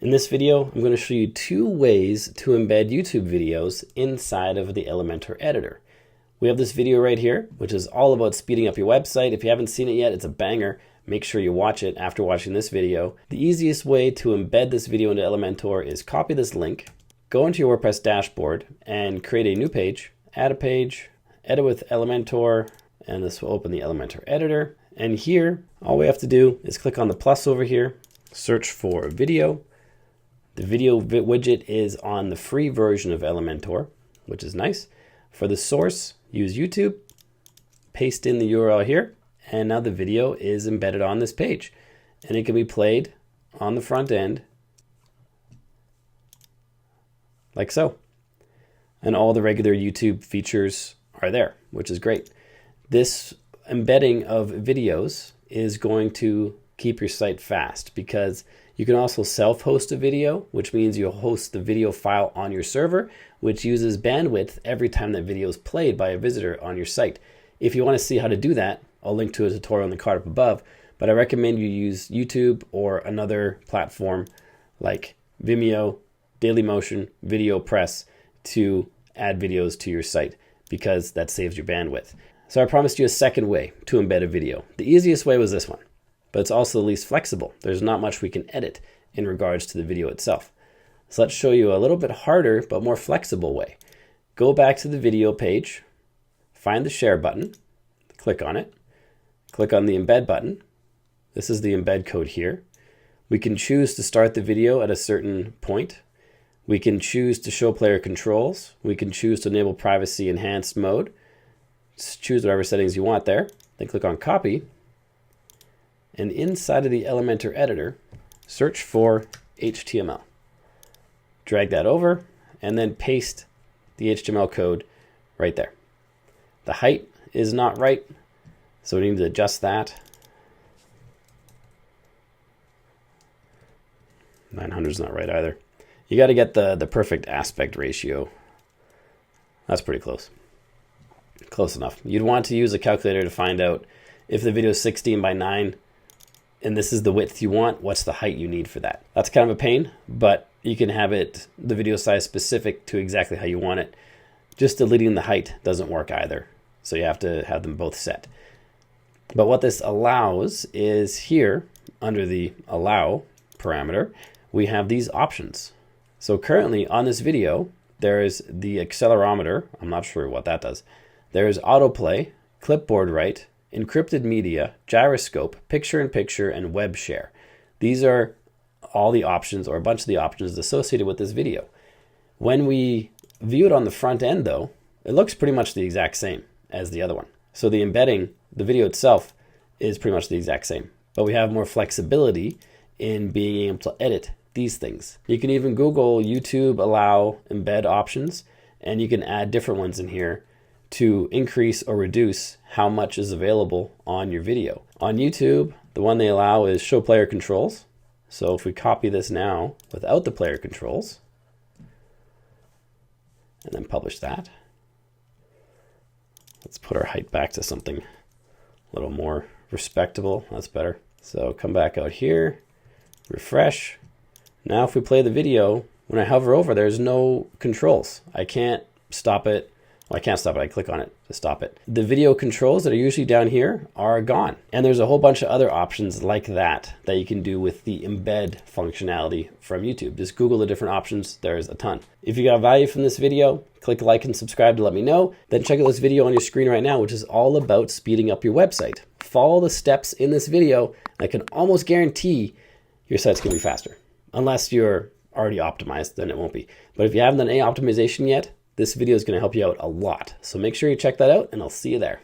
In this video, I'm going to show you 2 ways to embed YouTube videos inside of the Elementor editor. We have this video right here, which is all about speeding up your website. If you haven't seen it yet, it's a banger. Make sure you watch it after watching this video. The easiest way to embed this video into Elementor is copy this link, go into your WordPress dashboard and create a new page, add a page, edit with Elementor, and this will open the Elementor editor. And here, all we have to do is click on the plus over here, search for video. The video widget is on the free version of Elementor, which is nice. For the source, use YouTube, paste in the URL here, and now the video is embedded on this page. And it can be played on the front end, like so. And all the regular YouTube features are there, which is great. This embedding of videos is going to keep your site fast because you can also self-host a video, which means you'll host the video file on your server, which uses bandwidth every time that video is played by a visitor on your site. If you want to see how to do that, I'll link to a tutorial in the card up above, but I recommend you use YouTube or another platform like Vimeo, Dailymotion, VideoPress to add videos to your site because that saves your bandwidth. So I promised you a second way to embed a video. The easiest way was this one, but it's also the least flexible. There's not much we can edit in regards to the video itself. So let's show you a little bit harder but more flexible way. Go back to the video page, find the share button, click on it, click on the embed button. This is the embed code here. We can choose to start the video at a certain point. We can choose to show player controls. We can choose to enable privacy enhanced mode. Just choose whatever settings you want there. Then click on copy. And inside of the Elementor editor, search for HTML. Drag that over and then paste the HTML code right there. The height is not right, so we need to adjust that. 900 is not right either. You got to get the perfect aspect ratio. That's pretty close. Close enough. You'd want to use a calculator to find out if the video is 16 by 9 and this is the width you want, what's the height you need for that. That's kind of a pain, but you can have it, the video size specific to exactly how you want it. Just deleting the height doesn't work either. So you have to have them both set. But what this allows is here under the allow parameter, we have these options. So currently on this video, there's the accelerometer. I'm not sure what that does. There's autoplay, clipboard write, encrypted media, gyroscope, picture-in-picture, and web share. These are all the options, or a bunch of the options associated with this video. When we view it on the front end though, it looks pretty much the exact same as the other one. So the embedding, the video itself, is pretty much the exact same. But we have more flexibility in being able to edit these things. You can even Google YouTube allow embed options, and you can add different ones in here to increase or reduce how much is available on your video. On YouTube, the one they allow is show player controls. So if we copy this now without the player controls, and then publish that, let's put our height back to something a little more respectable. That's better. So come back out here, refresh. Now if we play the video, when I hover over, there's no controls. I can't stop it. Well, I can't stop it. I click on it to stop it. The video controls that are usually down here are gone. And there's a whole bunch of other options like that you can do with the embed functionality from YouTube. Just Google the different options. There's a ton. If you got value from this video, click like and subscribe to let me know. Then check out this video on your screen right now, which is all about speeding up your website. Follow the steps in this video, and I can almost guarantee your site's going to be faster. Unless you're already optimized, then it won't be. But if you haven't done any optimization yet, this video is going to help you out a lot. So make sure you check that out, and I'll see you there.